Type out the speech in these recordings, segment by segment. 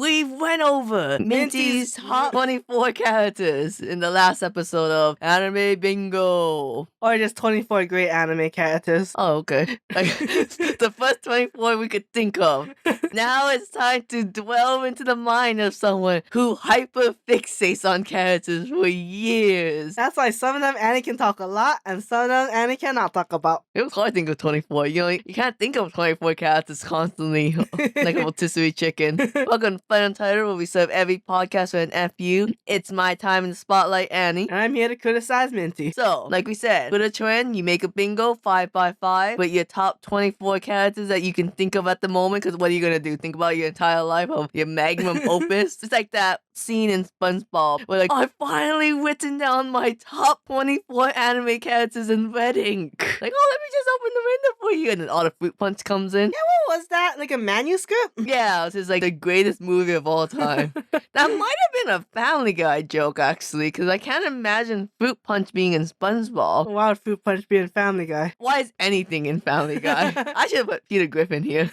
We went over Minty's top 24 characters in the last episode of Anime Bingo. Or just 24 great anime characters. Oh, okay. The first 24 we could think of. Now it's time to delve into the mind of someone who hyper-fixates on characters for years. That's why some of them Annie can talk a lot, and some of them Annie cannot talk about. It was hard to think of 24. You can't think of 24 characters constantly like a rotisserie chicken. Welcome to FunUntitled, where we serve every podcast with an FU. It's my time in the spotlight, Annie. And I'm here to criticize Minty. So, like we said, with a trend, you make a bingo 5x5 with your top 24 characters that you can think of at the moment, because what are you going to do? Think about your entire life of your magnum opus? It's like that scene in SpongeBob where like, I finally written down my top 24 anime characters in red ink. Like, oh, let me just open the window for you. And then all the fruit punch comes in. Yeah, what was that? Like a manuscript? Yeah, it's just like the greatest movie of all time. That might have been a Family Guy joke, actually, because I can't imagine Fruit Punch being in SpongeBob. Why would Fruit Punch be in Family Guy? Why is anything in Family Guy? I should have put Peter Griffin here.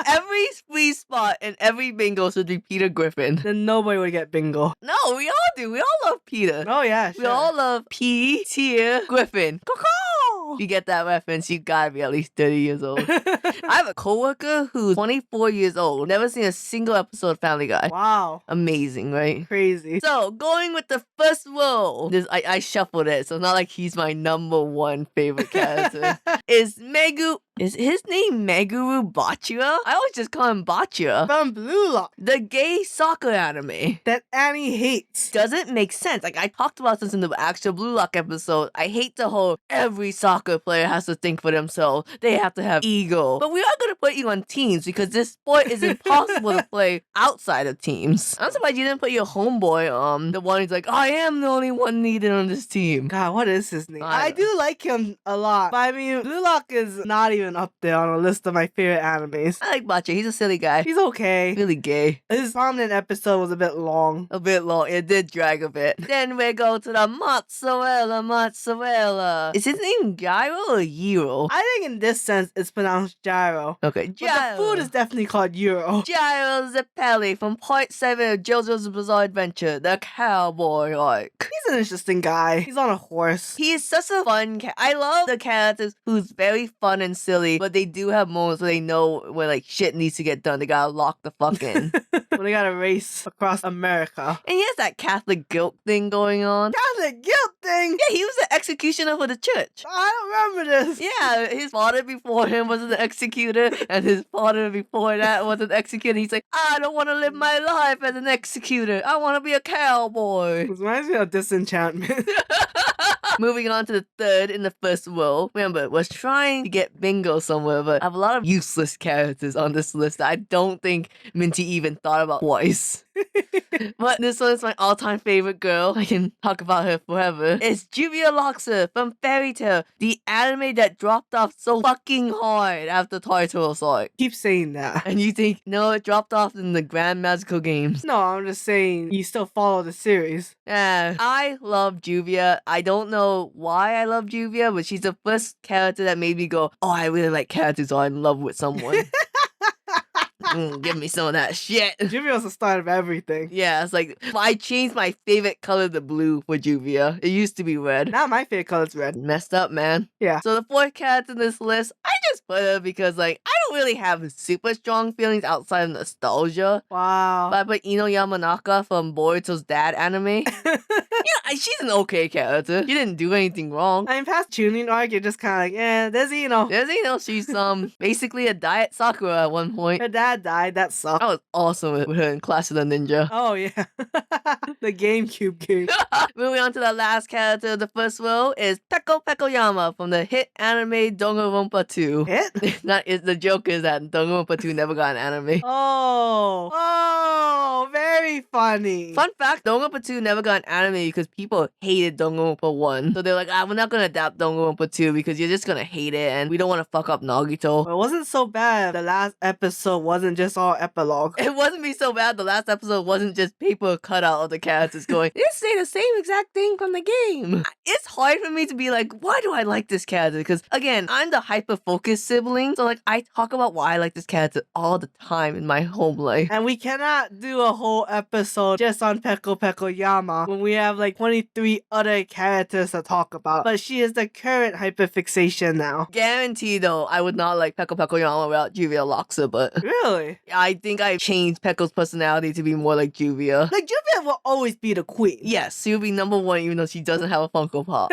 Every free spot in every bingo should be Peter Griffin. Then nobody would get bingo. No, we all do. We all love Peter. Oh, yeah, sure. We all love P. Tier Griffin. If you get that reference, you gotta be at least 30 years old. I have a coworker who's 24 years old. Never seen a single episode of Family Guy. Wow. Amazing, right? Crazy. So, going with the first row, I shuffled it, so it's not like he's my number one favorite character. Is his name Meguru Bachira? I always just call him Bachira. From Blue Lock. The gay soccer anime. That Annie hates. Doesn't make sense. Like, I talked about this in the actual Blue Lock episode. I hate the whole every soccer player has to think for themselves. They have to have ego. But we are going to put you on teams because this sport is impossible to play outside of teams. I'm surprised you didn't put your homeboy, the one who's like, I am the only one needed on this team. God, what is his name? I I do like him a lot. But I mean, Blue Lock is not even up there on a list of my favorite animes. I like Bacha. He's a silly guy. He's okay. Really gay. His prominent episode was a bit long. A bit long. It did drag a bit. Then we go to the mozzarella. Is his name Gyro or Gyro? I think in this sense it's pronounced gyro. Okay, But the food is definitely called Euro. Gyro Zeppeli from Part 7 of JoJo's Bizarre Adventure, the cowboy arc. He's an interesting guy. He's on a horse. He is such a fun I love the characters who's very fun and silly, but they do have moments where they know when like shit needs to get done. They gotta lock the fuck in. When they gotta race across America. And he has that Catholic guilt thing going on. Catholic guilt thing? Yeah, he was the executioner for the church. I don't remember this. Yeah, his father before him was an executor, and his father before that was an executor. He's like, I don't want to live my life as an executor. I want to be a cowboy. This reminds me of Disenchantment. Moving on to the third in the first row. Remember, was trying to get bingo somewhere, but I have a lot of useless characters on this list that I don't think Minty even thought about twice. But this one is my all-time favorite girl. I can talk about her forever. It's Juvia Loxa from Fairy Tail, the anime that dropped off so fucking hard after Toy Turtles arc. Keep saying that. And you think, no, it dropped off in the Grand Magical Games. No, I'm just saying you still follow the series. Yeah, I love Juvia. I don't know why I love Juvia, but she's the first character that made me go, oh, I really like characters who are in love with someone. Give me some of that shit. Juvia was the start of everything. Yeah, it's like, I changed my favorite color to blue for Juvia. It used to be red. Now my favorite color is red. Messed up, man. Yeah. So the fourth character in this list, I just put her because, like, I don't really have super strong feelings outside of nostalgia. Wow. But I put Ino Yamanaka from Boruto's dad anime. Yeah, she's an okay character. She didn't do anything wrong. I mean, past tuning arc, you're just kind of like, eh, there's Ino. There's Ino. She's basically a diet Sakura at one point. Her dad died. That sucked. I was awesome with her in Clash of the Ninja. Oh, yeah. The GameCube game. Moving on to the last character of the first row is Peko Pekoyama from the hit anime Danganronpa 2. Hit? The joke is that Danganronpa 2 never got an anime. Oh, very funny. Fun fact, Danganronpa 2 never got an anime because people hated Danganronpa 1. So they're like, we're not gonna adapt Danganronpa 2 because you're just gonna hate it and we don't want to fuck up Nagito. Well, it wasn't so bad. The last episode wasn't just all epilogue. It wasn't me so bad. The last episode wasn't just paper cutout of the characters going, they say the same exact thing from the game. It's hard for me to be like, why do I like this character? Because again, I'm the hyper-focused sibling. So like, I talk about why I like this character all the time in my home life. And we cannot do a whole episode just on Peko Peko Yama when we have like 23 other characters to talk about. But she is the current hyperfixation now. Guarantee though, I would not like Peko Peko Yama without Juvia Loxa, but Really? I think I changed Peko's personality to be more like Juvia. Like, Juvia will always be the queen. Yes, she would be number one even though she doesn't have a Funko Pop.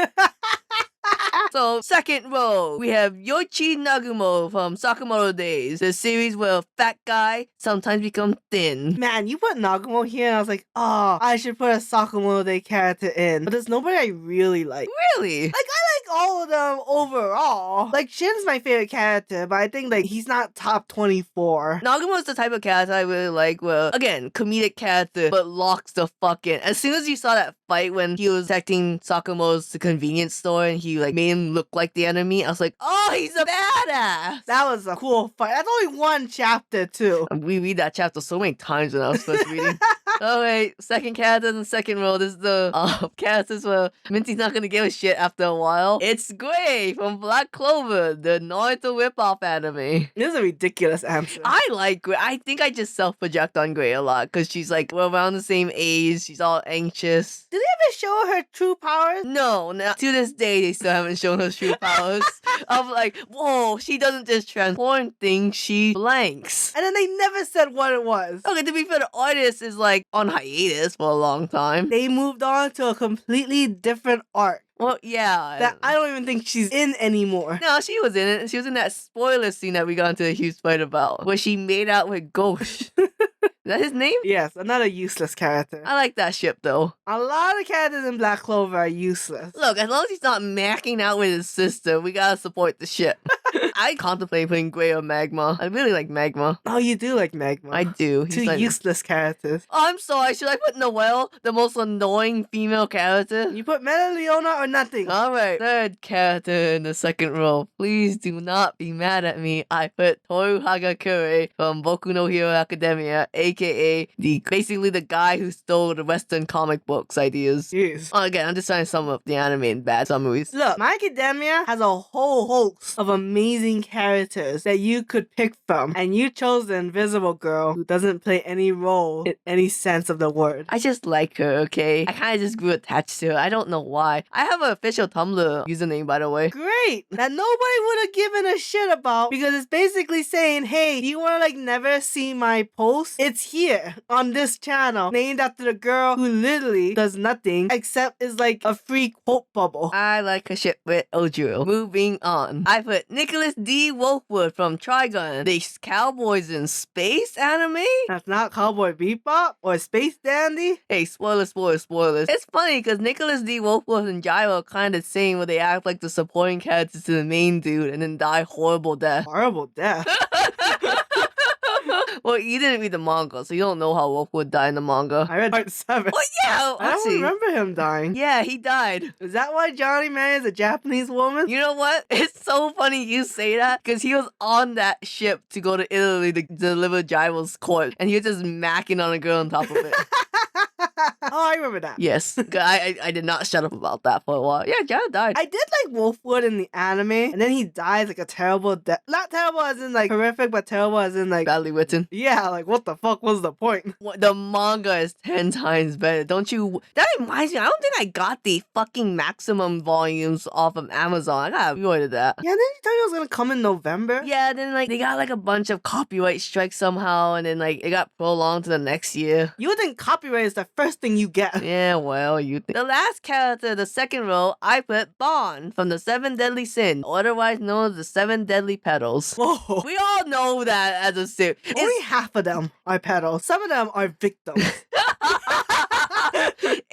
So, second row, we have Yoichi Nagumo from Sakamoto Days, the series where a fat guy sometimes becomes thin. Man, you put Nagumo here and I was like, oh, I should put a Sakamoto Day character in. But there's nobody I really like. Really? Like, I like all of them overall. Like, Shin's my favorite character, but I think, like, he's not top 24. Nagumo's the type of character I really like where, again, comedic character, but locks the fuck in. As soon as you saw that fight when he was protecting Sakamoto's convenience store and he, like, made him look like the enemy, I was like, oh, he's a badass! That was a cool fight. That's only one chapter, too. We read that chapter so many times when I was first reading. Oh wait, second character in the second row. This is the characters where Minty's not gonna give a shit after a while. It's Gray from Black Clover, the Naruto ripoff anime. This is a ridiculous answer. I like Gray. I think I just self-project on Gray a lot because she's like, we're around the same age. She's all anxious. Did they ever show her true powers? No, to this day they still haven't shown her true powers. I'm like, whoa, she doesn't just transform things, she blanks. And then they never said what it was. Okay, to be fair, the artist is like on hiatus for a long time. They moved on to a completely different arc Well, yeah. that I don't even think she's in anymore. No, she was in it. She was in that spoiler scene that we got into a huge fight about, where she made out with Ghost. Is that his name? Yes, another useless character. I like that ship, though. A lot of characters in Black Clover are useless. Look, as long as he's not macking out with his sister, we gotta support the ship. I contemplate putting Gray or Magma. I really like Magma. Oh, you do like Magma. I do. He's Two like, useless characters. oh, I'm sorry. Should I put Noelle, the most annoying female character? You put Meta Leona or nothing. All right, third character in the second row. Please do not be mad at me. I put Toru Hagakure from Boku no Hero Academia, aka basically the guy who stole the Western comic books ideas. Jeez. Oh, again, I'm just trying to sum up the anime in bad summaries. Look, My Academia has a whole host of amazing characters that you could pick from, and you chose the Invisible Girl who doesn't play any role in any sense of the word. I just like her, okay? I kind of just grew attached to her. I don't know why. I have an official Tumblr username, by the way. Great! That nobody would have given a shit about because it's basically saying, hey, do you want to like never see my post? It's here on this channel, named after the girl who literally does nothing except is like a free quote bubble. I like her ship with Ojuro. Moving on. I put Nicholas D. Wolfwood from Trigun, the Cowboys in Space anime? That's not Cowboy Bebop or Space Dandy. Hey, spoilers. It's funny because Nicholas D. Wolfwood and Gyro are kind of the same where they act like the supporting characters to the main dude and then die horrible death. Horrible death. Well, you didn't read the manga, so you don't know how Wolfwood died in the manga. I read part 7. Well, yeah, I don't remember him dying. Yeah, he died. Is that why Johnny marries a Japanese woman? You know what? It's so funny you say that because he was on that ship to go to Italy to deliver Gyro's court, and he was just macking on a girl on top of it. Oh, I remember that. Yes, I did not shut up about that for a while. Yeah, Gyro died. I did like Wolfwood in the anime, and then he dies like a terrible death. Not terrible as in like horrific, but terrible as in like Badly written. yeah, like what the fuck was the point? The manga is 10 times better, don't you? That reminds me, I don't think I got the fucking maximum volumes off of Amazon. I gotta reorder that. Yeah, didn't you tell me it was gonna come in November? Yeah, then like they got like a bunch of copyright strikes somehow, and then like it got prolonged to the next year. You would think copyright is the first thing you get. Yeah, well, you think. The last character, the second row, I put Bond from the Seven Deadly Sins, otherwise known as the Seven Deadly Petals. Whoa. We all know that as a sin. Only half of them are petals. Some of them are victims.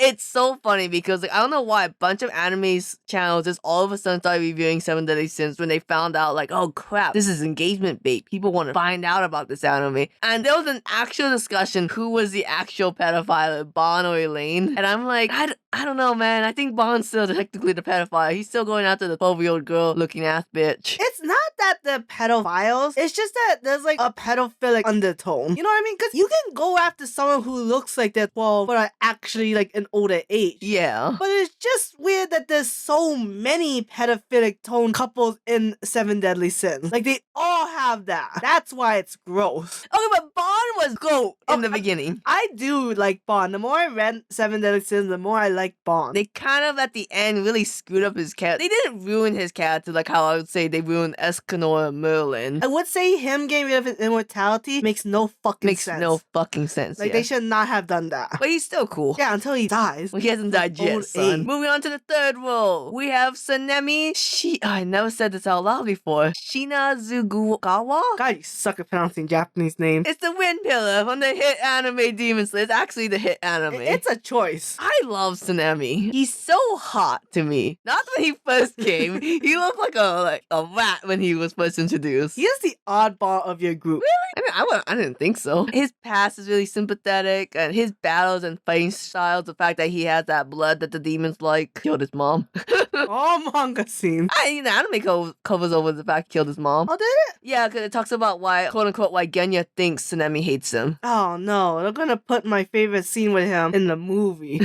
It's so funny because like I don't know why a bunch of anime channels just all of a sudden started reviewing Seven Deadly Sins when they found out like, oh crap, this is engagement bait. People want to find out about this anime. And there was an actual discussion who was the actual pedophile, Bon or Elaine. And I'm like, I don't know, man. I think Bon's still technically the pedophile. He's still going after the 12-year-old girl looking ass bitch. It's not that the pedophiles, it's just that there's like a pedophilic undertone. You know what I mean? Because you can go after someone who looks like they're 12 but are actually like an older age. Yeah. But it's just weird that there's so many pedophilic tone couples in Seven Deadly Sins. Like they all have that. That's why it's gross. Okay, but Bon was GOAT in the beginning. I do like Bon. The more I read Seven Deadly Sins, the more I like Bon. They kind of at the end really screwed up his character. They didn't ruin his character like how I would say they ruined Escanor and Merlin. I would say him getting rid of his immortality makes no fucking sense. Makes no fucking sense. Like they should not have done that. But he's still cool. Yeah, until he dies. Well, he hasn't died yet, Old son. age. Moving on to the third role. We have Sanemi I never said this out loud before. Shinazugawa? God, you suck at pronouncing Japanese names. It's the wind pillar from the hit anime Demon Slayer. It's actually the hit anime. It's a choice. I love Sanemi. He's so hot to me. Not when he first came. He looked like a rat when he was first introduced. He is the oddball of your group. Really? I didn't think so. His past is really sympathetic, and his battles and fighting styles, the fact that he has that blood that the demons like, killed his mom. All manga scenes. The anime covers over the fact he killed his mom. Oh, did it? Yeah, because it talks about why, quote unquote, why Genya thinks Sanemi hates him. Oh no, they're gonna put my favorite scene with him in the movie.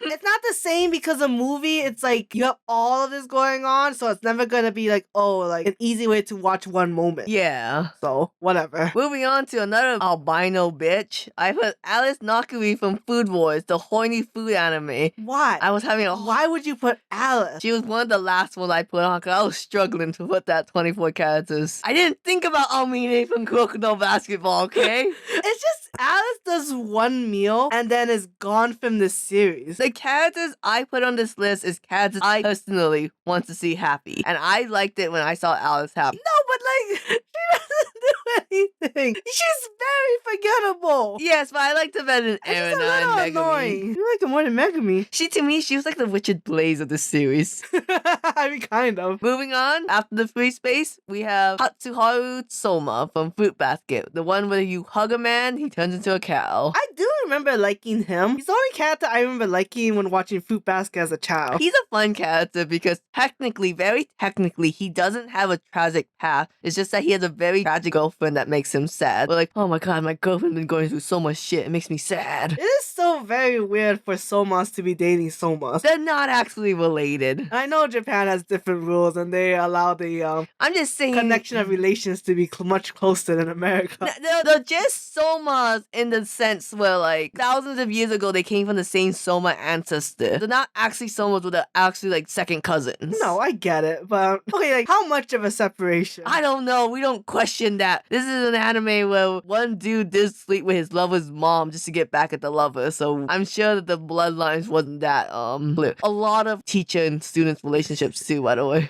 It's not the same because the movie, it's like you have all of this going on, so it's never gonna be like, oh, like an easy way to watch one moment. Yeah. So, whatever. Moving on to another albino bitch. I put Alice Nakui from Food Wars, the horny food anime. Why? I was having Why would you put Alice? She was one of the last ones I put on because I was struggling to put that 24 characters. I didn't think about Almine from Crocodile Basketball, okay? It's just Alice does one meal and then is gone from the series. The characters I put on this list is characters I personally want to see happy. And I liked it when I saw Alice happy. No, but like, she doesn't do anything. She's very forgettable. Yes, but I liked her better than Erina and Megumi. Annoying. You like her more than Megumi. To me, she was like the Richard Blaze of this series. I mean, kind of. Moving on, after the free space, we have Hatsuharu Soma from Fruit Basket. The one where you hug a man, he turns into a cow. I do remember liking him. He's the only character I remember liking when watching Fruit Basket as a child. He's a fun character because technically, very technically, he doesn't have a tragic past. It's just that he has a very tragic girlfriend that makes him sad. We're like, oh my god, my girlfriend's been going through so much shit. It makes me sad. It is so very weird for Somas to be dating Somas. They're not actually related. I know Japan has different rules and they allow the I'm just saying connection of relations to be much closer than America. They're just Somas in the sense where like thousands of years ago they came from the same Soma ancestor. They're not actually Somas, but they're actually like second cousins. No, I get it, but okay, like how much of a separation? I don't know. We don't question that. This is an anime where one dude did sleep with his lover's mom just to get back at the lover. So I'm sure that the bloodlines wasn't that clear. A lot of teacher and students relationships too, by the way.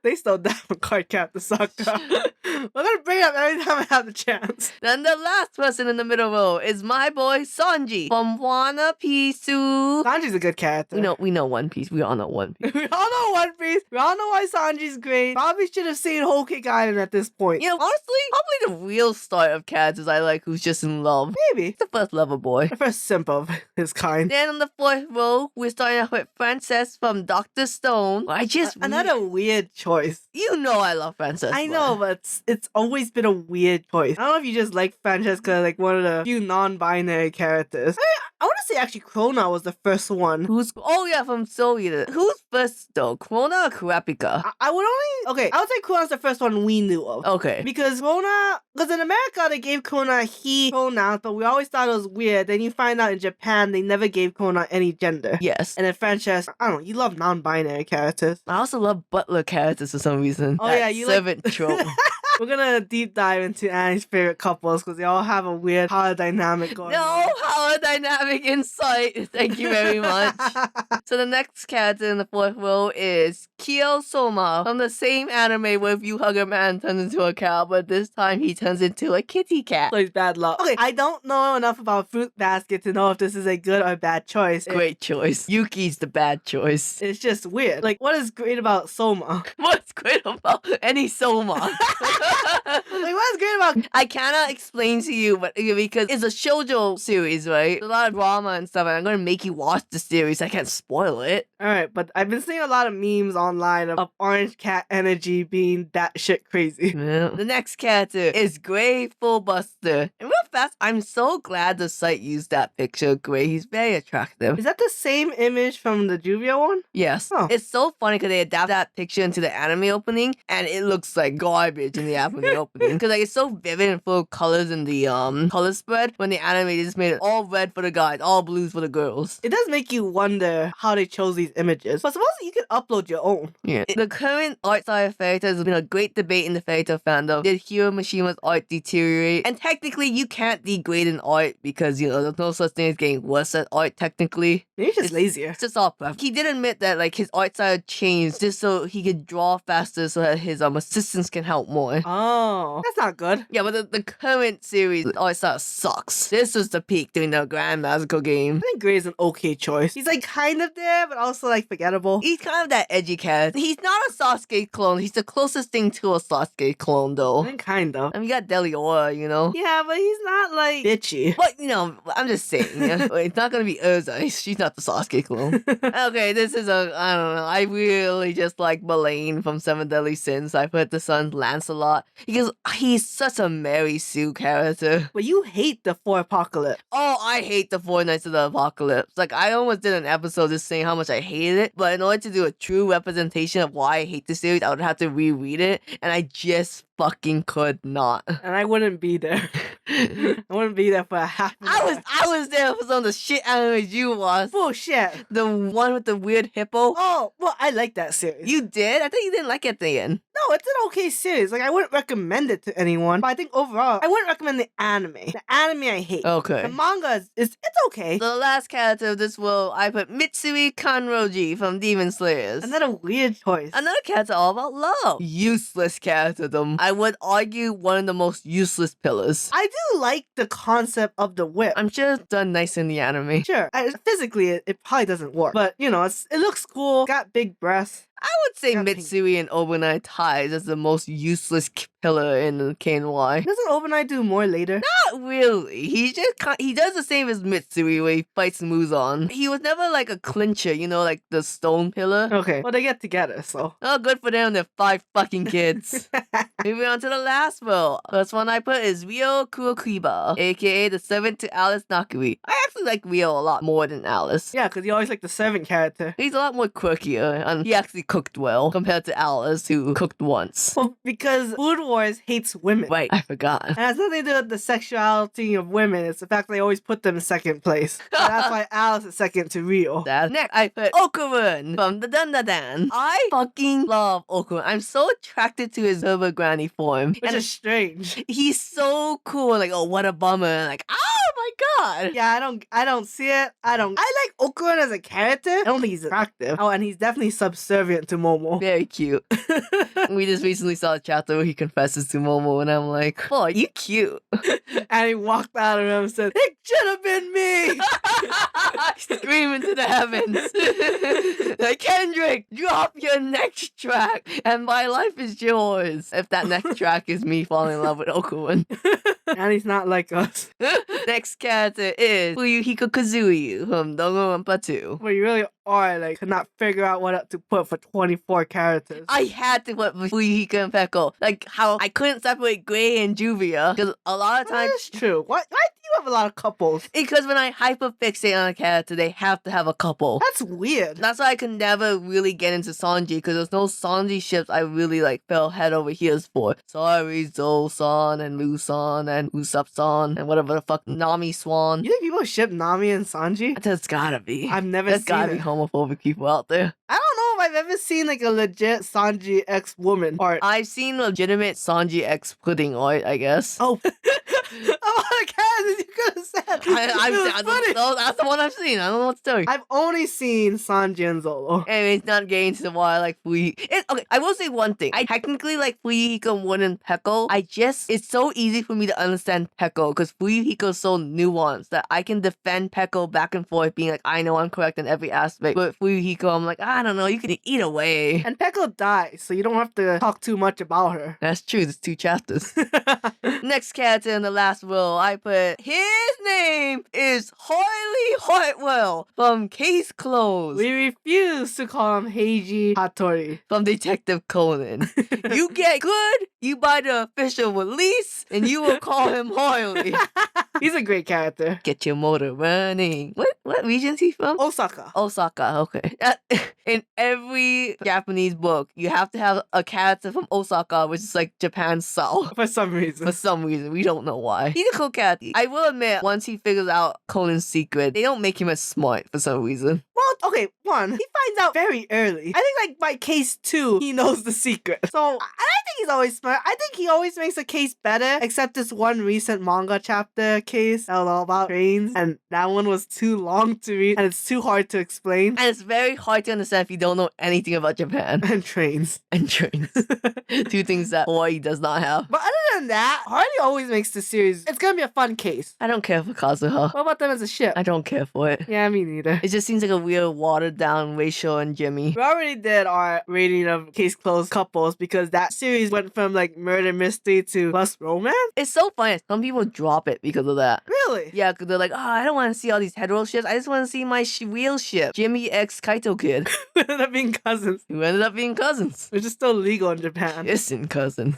They stole that from Cardcaptor Sakura. We're gonna bring it up every time I have the chance. Then the last person in the middle row is my boy Sanji from One Piece. Sanji's a good character. We know One Piece. We all know One Piece. We all know One Piece. We all know why Sanji's great. Probably should have seen Whole Cake Island at this point. Honestly, probably the real start of characters I like who's just in love. Maybe. It's the first lover boy. The first simp of his kind. Then on the fourth row, we're starting off with Princess from Dr. Stone. Another weird choice. I love Princess. I know, but it's always been a weird choice. I don't know if you just like Princess because like one of the few non-binary characters. I want to say actually Krona was the first one. From Soul Eater. Who's first though? Krona or Kurapika? I would only... Okay, I would say Krona's the first one we knew of. Okay. Because in America they gave Krona he pronouns, but we always thought it was weird. Then you find out in Japan they never gave Krona any gender. Yes. And in Frances, I don't know, you love non-binary characters. I also love butler characters for some reason. Oh yeah, you servant trope. We're gonna deep dive into Annie's favorite couples because they all have a weird power dynamic going No on. power dynamic insight. Thank you very much. So the next character in the fourth row is Kyo Soma from the same anime where if you hug a man turns into a cow, but this time he turns into a kitty cat. So he's bad luck. Okay, I don't know enough about Fruit Basket to know if this is a good or bad choice. Great choice. Yuki's the bad choice. It's just weird. Like, what is great about Soma? What's great about any Soma? Like, what is great about... I cannot explain to you, but because it's a shoujo series, right? There's a lot of drama and stuff, and I'm gonna make you watch the series. I can't spoil it. Alright, but I've been seeing a lot of memes online of Orange Cat energy being that shit crazy. Yeah. The next character is Gray Fullbuster. And real fast, I'm so glad the site used that picture of Gray. He's very attractive. Is that the same image from the Juvia one? Yes. Oh. It's so funny because they adapt that picture into the anime opening, and it looks like garbage in the anime opening. Because like it's so vivid and full of colors in the color spread. When the anime they just made it all red for the guys, all blues for the girls. It does make you wonder how they chose these images. But supposedly you can upload your own. Yeah. The current art style of Fairy Tail has been a great debate in the Fairy Tail fandom. Did Hiro Mishima's art deteriorate? And technically, you can't degrade an art because, you know, there's no such thing as getting worse at art, technically. Maybe he's just It's- lazier. It's just all preference. He did admit that, like, his art style changed just so he could draw faster so that his assistants can help more. Oh, that's not good. Yeah, but the current series art style sucks. This was the peak during the Grand Magical game. I think Gray's an okay choice. He's like kind of there, but also like forgettable. He's kind of that edgy character. He's not a Sasuke clone. He's the closest thing to a Sasuke clone, I though. think kind of. I mean, you got Deliora, you know? Yeah, but he's not like bitchy. But, you know, I'm just saying, yeah. It's not gonna be Urza. She's not the Sasuke clone. Okay, this is I don't know. I really just like Mullane from Seven Deadly Sins. I put the son Lancelot because he's such a Mary Sue character. But you hate the 4 Apocalypse. Oh, I hate the Four Knights of the Apocalypse. Like, I almost did an episode just saying how much I hated it, but in order to do a true representation of why I hate the series, I would have to reread it, and I just fucking could not. And I wouldn't be there. I wouldn't be there for a half an hour. I was there for some of the shit animes you watched. Bullshit. The one with the weird hippo. Oh, well, I like that series. You did? I thought you didn't like it at the end. No, it's an okay series. Like, I wouldn't recommend it to anyone, but I think overall, I wouldn't recommend the anime. The anime I hate. Okay. The manga it's okay. The last character of this world, I put Mitsui Kanroji from Demon Slayers. Another weird choice. Another character all about love. Useless characterdom. I would argue one of the most useless pillars. I do like the concept of the whip. I'm sure it's done nice in the anime. Sure, physically it probably doesn't work, but you know, it looks cool. Got big breasts. I would say Yeah, Mitsui and Obunai ties as the most useless pillar in KNY. Doesn't Overnight do more later? Not really. He just he does the same as Mitsui where he fights Muzan. He was never like a clincher, you know, like the stone pillar. Okay, well they get together, so. Oh, good for them. They're 5 fucking kids. Moving on to the last role. First one I put is Ryo Kurokiba, aka the servant to Alice Nakui. I actually like Ryo a lot more than Alice. Yeah, because you always like the servant character. He's a lot more quirkier, and he actually cooked well compared to Alice, who cooked once. Well, because Food Wars hates women. Wait, I forgot. And it has nothing to do with the sexuality of women. It's the fact they always put them in second place. So that's why Alice is second to Rio. Next, I put Okurun from the Dandadan. I fucking love Okurun. I'm so attracted to his Herba Granny form. Which is strange. He's so cool. Like, oh, what a bummer. Like, oh my god. Yeah, I don't see it. I like Okurun as a character. I don't think he's attractive. Oh, and he's definitely subservient to Momo. Very cute. We just recently saw a chapter where he confesses to Momo, and I'm like, oh, you cute. And he walked out of him and said, "It should have been me." Screaming to the heavens. Like, Kendrick, drop your next track, and my life is yours. If that next track is me falling in love with Okurun. And he's not like us. Next character is Fuyuhiko Kazuyu from Danganronpa 2. Where you really are, like, could not figure out what to put for 24 characters. I had to put Fuyuhiko and Peko. Like, how I couldn't separate Gray and Juvia. Because a lot of times... That's true. Why do you have a lot of couples? Because when I hyperfixate on a character, they have to have a couple. That's weird. That's why I could never really get into Sanji, because there's no Sanji ships I really, like, fell head over heels for. Sorry, Zo-san and Lu-san and Usopp-san and whatever the fuck, Nami-swan. You think people ship Nami and Sanji? There's gotta be. I've never There's seen gotta it. be homophobic people out there. I don't know I've ever seen like a legit Sanji X woman art. I've seen legitimate Sanji X pudding art, I guess. Oh. Oh, Kaz, you could have said. That's the one I've seen. I don't know what to tell you. I've only seen Sanji and Zolo. Anyway, it's not getting to why I like Fuyuhiko. Okay, I will say one thing. I technically like Fuyuhiko more than Peko. It's so easy for me to understand Peko because Fuyuhiko is so nuanced that I can defend Peko back and forth being like, I know I'm correct in every aspect. But Fuyuhiko, I'm like, I don't know, you can eat away. And Peko dies, so you don't have to talk too much about her. That's true, there's 2 chapters. Next character in the last will, I put, his name is Harley Hartwell from Case Closed. We refuse to call him Heiji Hattori. From Detective Conan. You get good, you buy the official release, and you will call him Harley. He's a great character. Get your motor running. What region is he from? Osaka. Osaka, okay. In every Japanese book, you have to have a character from Osaka, which is like Japan's South. For some reason. For some reason. We don't know why. He's a cool character. I will admit, once he figures out Conan's secret, they don't make him as smart for some reason. Well, okay, one, he finds out very early. I think like by case 2, he knows the secret. So, I think he's always smart. I think he always makes a case better, except this one recent manga chapter case that was all about trains, and that one was too long to read, and it's too hard to explain. And it's very hard to understand if you don't know anything about Japan. And trains. And trains. 2 things that Hawaii does not have. But other than that, Harley always makes the series. It's gonna be a fun case. I don't care for Kazuha. What about them as a ship? I don't care for it. Yeah, me neither. It just seems like a weird watered down Rachel and Jimmy. We already did our rating of case closed couples because that series went from like murder mystery to plus romance. It's so funny. Some people drop it because of that. Really? Yeah, because they're like, oh, I don't want to see all these hetero ships. I just want to see my real ship. Jimmy X Kaito kid. Who ended up being cousins. Who ended up being cousins. Which is still legal in Japan. Kissing cousins.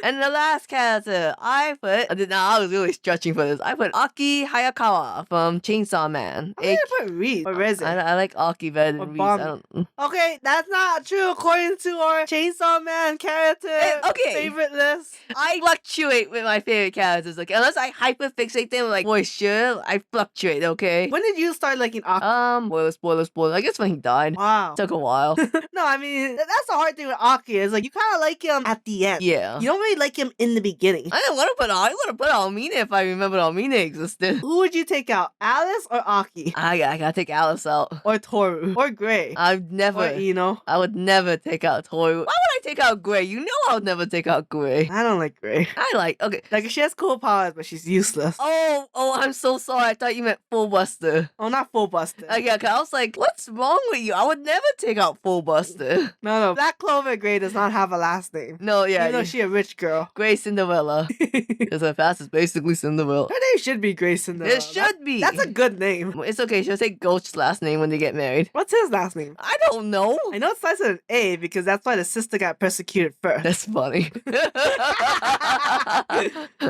And the last character, I was really stretching for this. I put Aki Hayakawa from Chainsaw Man. I put Reed or Reze. I like Aki better Or than Reese. Bomb. Okay, that's not true according to our Chainsaw Man character favorite list. I fluctuate with my favorite characters. Like, unless I hyperfixate them, like, boy, sure, I fluctuate, okay? When did you start liking Aki? Spoiler. I guess when he died. Wow. Took a while. No, I mean, that's the hard thing with Aki is like, you kind of like him at the end. Yeah. You don't really like him in the beginning. I would have put Almina if I remembered Almina existed. Who would you take out? Alice or Aki? I gotta take Alice out. Or Toru? Or Gray? Or Ino? I would never take out Toru. Why would I take out Gray? You know I would never take out Gray. I don't like Gray. Okay. Like, she has cool powers, but she's useless. Oh, I'm so sorry. I thought you meant Full Buster. Oh, not Full Buster. Yeah, cause I was like, what's wrong with you? I would never take out Full Buster. No. Black Clover Gray does not have a last name. No, yeah. Even though she's a rich girl. Gray Cinderella. Because her fast is basically Cinderella. Her name should be Gray Cinderella. It should be. That's a good name. It's okay. She'll take Ghost's last name when they get married. What's his last name? I don't know. I know it starts with an A because that's why the sister got persecuted first. That's funny.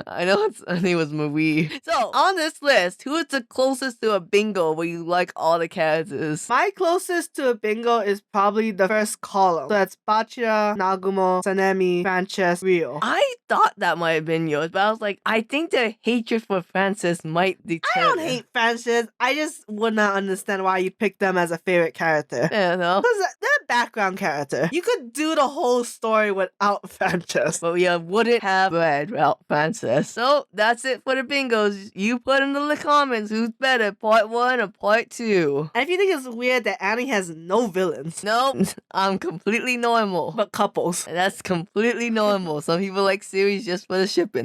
I know her name was Marie. So, on this list, who is the closest to a bingo where you like all the characters? My closest to a bingo is probably the first column. So that's Bachira, Nagumo, Sanemi, Frances, Rio. I thought that might have been yours, but I was like, I think the hatred for Francis might determine. I don't hate Frances. I just would not understand why you picked them as a favorite character. Yeah, no. Because they're a background character. You could do the whole story without Frances. But we wouldn't have bread without Francis. So that's it for the bingos. You put in the comments who's better, part 1 or part 2. And if you think it's weird that Annie has no villains. Nope, I'm completely normal. But couples. That's completely normal. Some people like series just for the shipping.